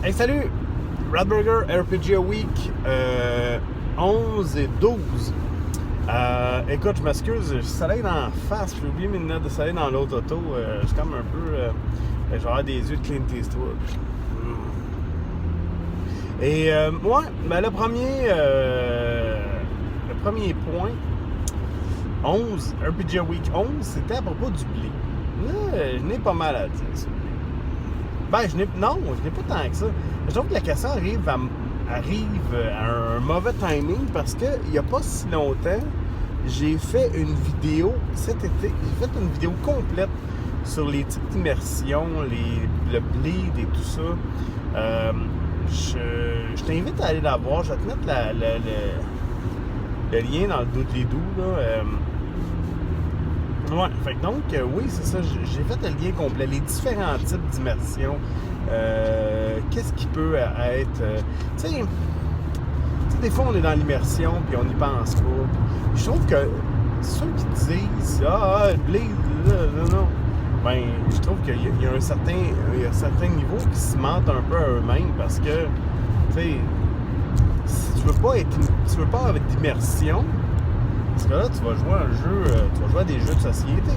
Hey, salut! Radburger RPG Week 11 et 12. Écoute, je m'excuse, je suis allé dans la face, j'ai oublié mes lunettes de soleil dans l'autre auto. Je suis comme un peu. J'ai avoir des yeux de Clint Eastwood. Et moi, ben, le premier point, 11, RPG Week 11, c'était à propos du blé. Là, je n'ai pas mal à dire ça. Ben, je n'ai pas tant que ça. Je trouve que la question arrive à un mauvais timing parce qu'il n'y a pas si longtemps, j'ai fait une vidéo cet été. J'ai fait une vidéo complète sur les types d'immersion, le bleed et tout ça. Je t'invite à aller la voir. Je vais te mettre le lien dans le doodly-doo, là. Ouais, fait que donc, oui, c'est ça. J'ai fait le lien complet. Les différents types d'immersion. Qu'est-ce qui peut être... tu sais, des fois, on est dans l'immersion, puis on n'y pense pas. Puis je trouve que ceux qui disent « Ah, le bleed, non. » Ben, je trouve qu'il y a un certain niveau qui se mentent un peu à eux-mêmes parce que, tu sais, si tu veux pas avoir d'immersion, parce que là, tu vas jouer à un jeu, tu vas jouer à des jeux de société.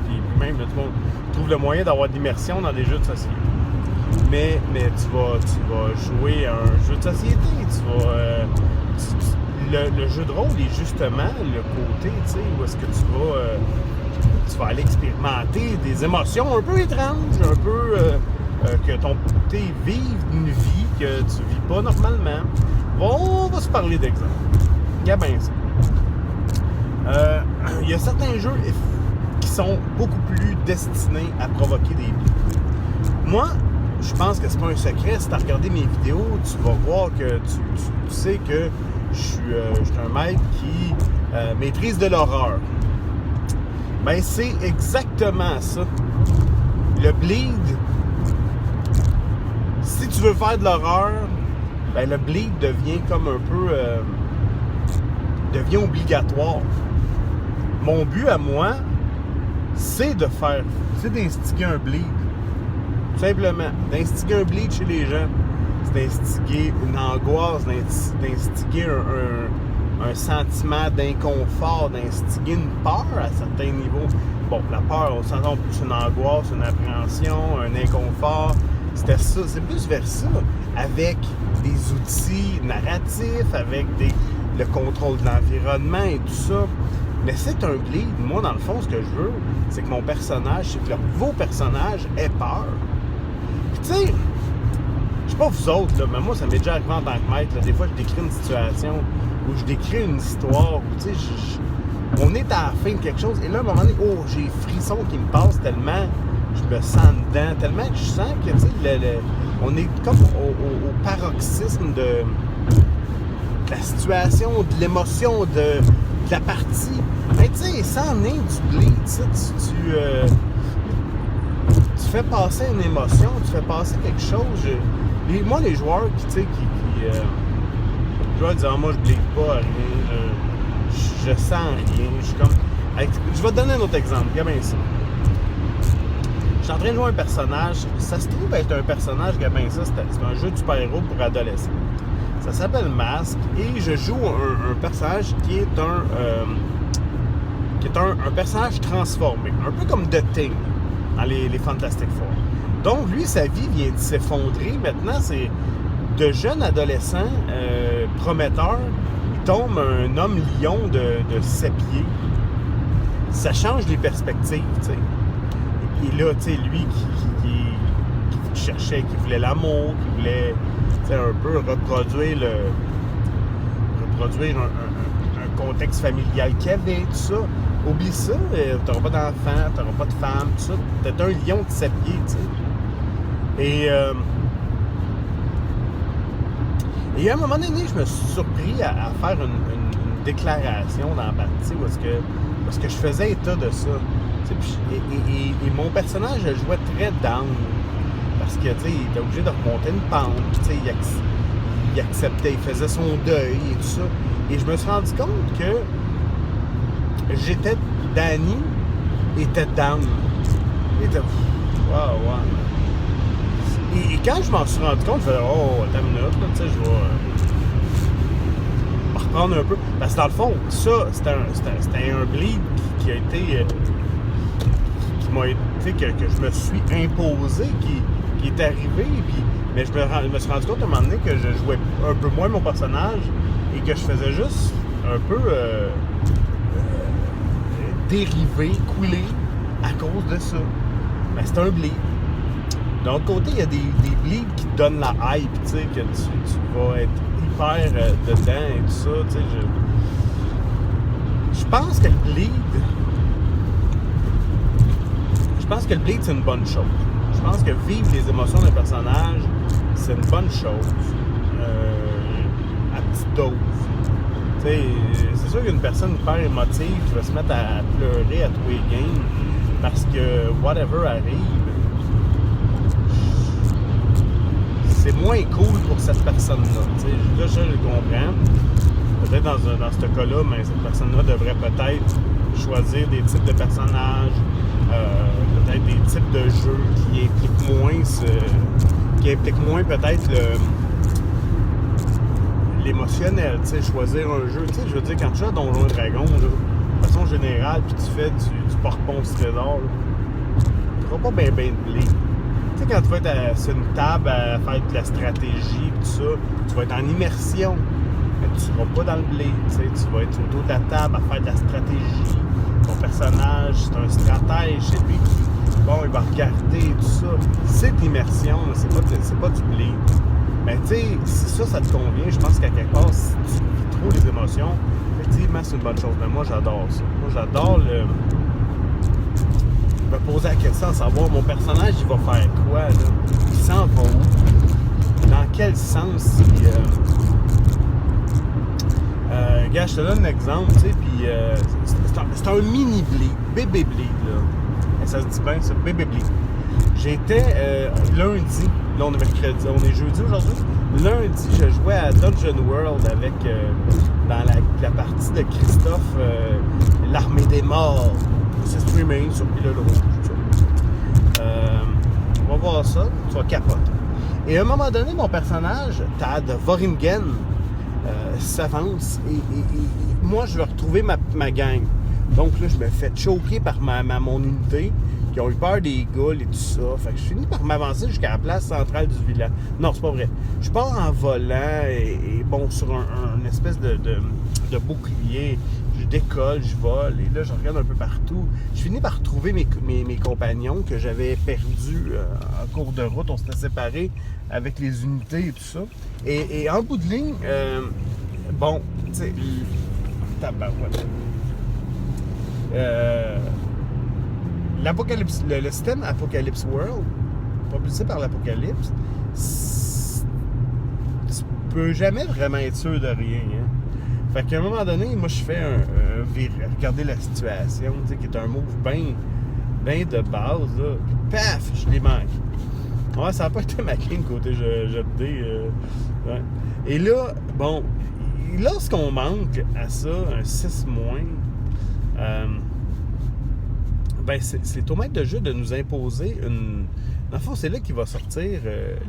Puis même, là, tout le monde trouve le moyen d'avoir de l'immersion dans des jeux de société. Mais tu vas jouer à un jeu de société. Le jeu de rôle est justement le côté, tu sais, où est-ce que tu vas aller expérimenter des émotions un peu étranges, un peu que ton côté vive une vie que tu vis pas normalement. On va se parler d'exemples. Il y a bien ça. Il y a certains jeux qui sont beaucoup plus destinés à provoquer des bleeds. Moi, je pense que c'est pas un secret. Si tu as regardé mes vidéos, tu vas voir que tu sais que je suis un mec qui maîtrise de l'horreur. Ben, c'est exactement ça. Le bleed, si tu veux faire de l'horreur, ben, le bleed devient comme un peu... devient obligatoire. Mon but à moi, c'est d'instiguer un bleed. Tout simplement. D'instiguer un bleed chez les gens. C'est d'instiguer une angoisse, d'instiguer un sentiment d'inconfort, d'instiguer une peur à certains niveaux. Bon, la peur, on s'entend plus une angoisse, une appréhension, un inconfort. C'était ça, c'est plus vers ça. Avec des outils narratifs, avec le contrôle de l'environnement et tout ça. Mais c'est un bleed. Moi, dans le fond, ce que je veux, c'est que mon personnage, c'est que vos personnages aient peur. Puis tu sais, je sais pas vous autres, là, mais moi, ça m'est déjà arrivé en tant que maître. Là, des fois, je décris une situation où je décris une histoire où, tu sais, on est à la fin de quelque chose. Et là, à un moment donné, j'ai les frissons qui me passent tellement je me sens dedans, tellement que je sens que, tu sais, on est comme au paroxysme de la situation, de l'émotion, de la partie. Mais tu sais, ça en est du bleed, tu fais passer une émotion, tu fais passer quelque chose. Moi, les joueurs qui joueurs disent « moi, je bleed pas, rien, je sens rien. » Je suis comme... Je vais te donner un autre exemple, regarde bien ça. Je suis en train de jouer un personnage. Ça se trouve être un personnage, regarde bien ça, c'est un jeu de super-héros pour adolescents. Ça s'appelle Mask et je joue un personnage qui est un personnage transformé, un peu comme The Thing dans les Fantastic Four. Donc lui, sa vie vient de s'effondrer. Maintenant, c'est de jeune adolescent prometteur, il tombe un homme lion de 7 pieds. Ça change les perspectives, tu sais. Et là, tu sais, lui qui cherchait, qui voulait l'amour, qui voulait, tu sais, un peu reproduire un contexte familial qu'il y avait, tout ça. Oublie ça, t'auras pas d'enfant, t'auras pas de femme, tout ça. T'es un lion de 7 pieds, tu sais. Et à un moment donné, je me suis surpris à faire une déclaration dans la partie où est-ce que je faisais état de ça. Et mon personnage jouait très down. Parce que, tu sais, il était obligé de remonter une pente. Tu sais, il acceptait, il faisait son deuil et tout ça. Et je me suis rendu compte que Danny était down. Il était... Wow. Et quand je m'en suis rendu compte, je faisais, oh, attends une minute, là, tu sais, je vais reprendre un peu. Parce que dans le fond, ça, c'était un bleed qui a été. Qui m'a été. Que je me suis imposé, qui est arrivé. Puis, mais je me suis rendu compte à un moment donné que je jouais un peu moins mon personnage et que je faisais juste un peu dériver, couler à cause de ça. Mais c'est un bleed. D'un autre côté, il y a des bleeds qui te donnent la hype, tu sais, que tu vas être hyper dedans et tout ça, tu sais. Je pense que le bleed, c'est une bonne chose. Je pense que vivre les émotions d'un personnage, c'est une bonne chose. À petite dose. Tu sais, c'est sûr qu'une personne hyper émotive qui va se mettre à pleurer à tous les games parce que whatever arrive, c'est moins cool pour cette personne-là. Là, je le comprends. Peut-être dans ce cas-là, mais cette personne-là devrait peut-être choisir des types de personnages, peut-être des types de jeux qui impliquent moins peut-être l'émotionnel. Choisir un jeu. Je veux dire, quand tu joues à Donjons et Dragons, là, de façon générale, puis tu fais du porte-ponce trésor, tu n'auras pas bien de blé. Tu sais, quand tu vas être sur une table à faire de la stratégie, tout ça, tu vas être en immersion. Mais tu ne seras pas dans le blé. Tu vas être autour de la table à faire de la stratégie. Ton personnage, c'est un stratège. C'est lui qui, il va regarder tout ça. C'est de l'immersion, c'est pas du blé. Mais tu sais, si ça te convient, je pense qu'à quelque part, si tu vis trop les émotions, effectivement, c'est une bonne chose. Mais moi, j'adore ça. Moi, j'adore me poser la question, savoir mon personnage, il va faire quoi, là? Il s'en va où? Dans quel sens gars, je te donne un exemple, tu sais, puis c'est un mini bleed, bébé bleed, là. Et ça se dit bien, ça, bébé bleed. J'étais lundi, là on est mercredi, on est jeudi aujourd'hui. Lundi, je jouais à Dungeon World avec, dans la partie de Christophe, l'Armée des Morts. C'est streaming sur Pilule Rouge. On va voir ça, tu vas capoter. Et à un moment donné, mon personnage, Tad Voringen, s'avance et moi, je vais retrouver ma gang. Donc là, je me fais choquer par mon unité qui ont eu peur des ghouls et tout ça. Fait que je finis par m'avancer jusqu'à la place centrale du village. Non, c'est pas vrai. Je pars en volant et bon, sur un espèce de bouclier. Je décolle, je vole, et là, je regarde un peu partout. Je finis par retrouver mes compagnons que j'avais perdus en cours de route. On s'était séparés avec les unités et tout ça. Et en bout de ligne, bon, tu sais, tabarouette. L'Apocalypse, le système Apocalypse World, propulsé par l'Apocalypse, tu peux jamais vraiment être sûr de rien, hein. Fait qu'à un moment donné, moi, je fais un regarder la situation, tu sais, qui est un move bien de base, là. Puis, paf, je l'ai manqué. Ouais, ça n'a pas été ma game côté jet de dés. Ouais. Et là, bon, lorsqu'on manque à ça, un 6-, ben, c'est au maître de jeu de nous imposer une... Dans le fond, c'est là qu'il va sortir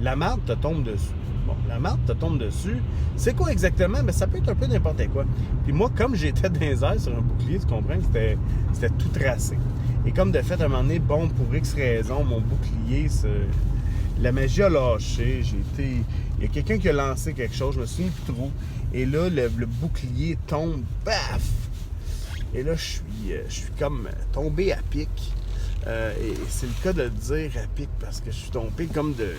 la marde te tombe dessus. Bon, la marde te tombe dessus. C'est quoi exactement? Ben, ça peut être un peu n'importe quoi. Puis moi, comme j'étais dans les airs sur un bouclier, tu comprends que c'était tout tracé. Et comme de fait, à un moment donné, bon, pour X raison, mon bouclier, la magie a lâché. Il y a quelqu'un qui a lancé quelque chose, je me souviens plus trop. Et là, le bouclier tombe, paf! Et là, je suis comme tombé à pic. Et c'est le cas de le dire à pic parce que je suis tombé comme de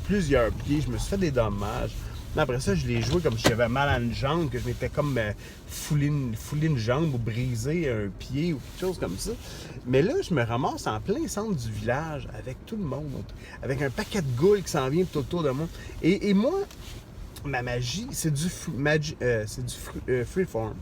plusieurs pieds. Je me suis fait des dommages. Mais après ça, je l'ai joué comme si j'avais mal à une jambe, que je m'étais comme foulé une jambe ou brisé un pied ou quelque chose comme ça. Mais là, je me ramasse en plein centre du village avec tout le monde, avec un paquet de ghouls qui s'en vient tout autour de moi. Et moi, ma magie, c'est du freeform.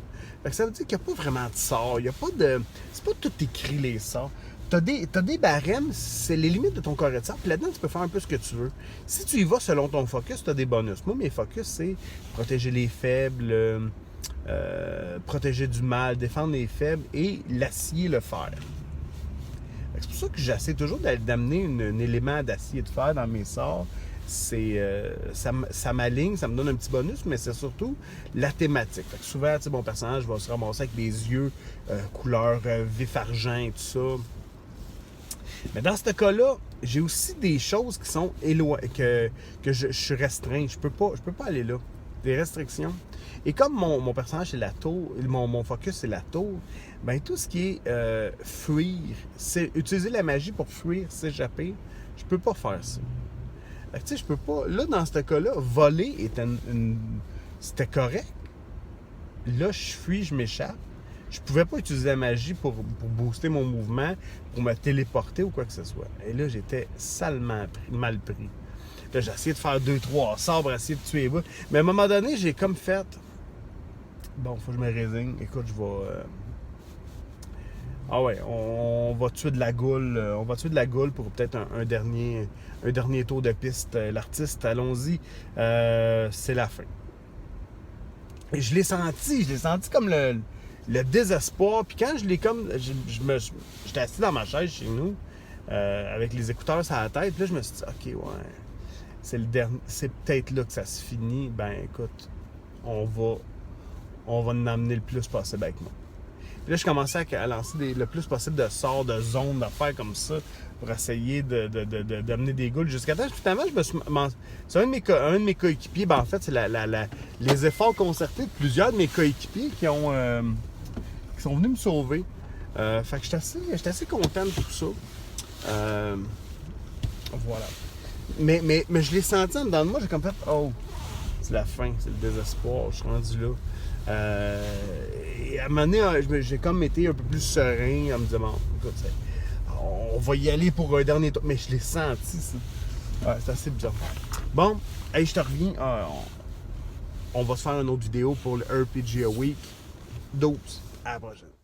Fait que ça veut dire qu'il n'y a pas vraiment de sorts. Il n'y a pas de... C'est pas tout écrit, les sorts. T'as des barèmes, c'est les limites de ton corps de sort. Puis là-dedans, tu peux faire un peu ce que tu veux. Si tu y vas selon ton focus, tu as des bonus. Moi, mes focus, c'est protéger les faibles, protéger du mal, défendre les faibles et l'acier, le fer. C'est pour ça que j'essaie toujours d'amener un élément d'acier de fer dans mes sorts. Ça m'aligne, ça me donne un petit bonus, mais c'est surtout la thématique. Fait que souvent, mon personnage va se ramasser avec des yeux couleur vif argent et tout ça. Mais dans ce cas-là, j'ai aussi des choses qui sont éloignées, que je suis restreint. Je peux pas aller là. Des restrictions. Et comme mon personnage c'est la tour, mon focus c'est la tour, ben tout ce qui est fuir, c'est utiliser la magie pour fuir, s'échapper, je peux pas faire ça. Fait que tu sais, je peux pas. Là, dans ce cas-là, voler était c'était correct. Là, je fuis, je m'échappe. Je pouvais pas utiliser la magie pour booster mon mouvement, pour me téléporter ou quoi que ce soit. Et là, j'étais salement mal pris. Là, j'ai essayé de faire 2-3 sorts pour essayer de tuer les bouts. Mais à un moment donné, j'ai comme fait... Bon, faut que je me résigne. Écoute, je vais... Ah ouais, on va tuer de la goule. On va tuer de la goule pour peut-être un dernier tour de piste. L'artiste, allons-y. C'est la fin. Et je l'ai senti comme le désespoir. Puis quand je l'ai comme... J'étais assis dans ma chaise chez nous, avec les écouteurs sur la tête. Puis là, je me suis dit, OK, ouais, c'est peut-être là que ça se finit. Ben, écoute, on va en amener le plus possible avec moi. Puis là, je commençais à lancer le plus possible de sorts, de zones, d'affaires comme ça, pour essayer d'amener des goules. Jusqu'à temps, finalement, c'est un de mes coéquipiers. Ben, en fait, c'est les efforts concertés de plusieurs de mes coéquipiers qui sont venus me sauver. Fait que j'étais assez content de tout ça. Voilà. Mais je l'ai senti en dedans de moi. J'ai comme fait, oh, c'est la fin, c'est le désespoir. Je suis rendu là. Et à un moment donné, j'ai comme été un peu plus serein en me disant, bon, écoute, on va y aller pour un dernier tour. Mais je l'ai senti, ça. Ouais, c'est assez bizarre. Bon, hey, je te reviens. On va se faire une autre vidéo pour le RPG Week 12. À la prochaine.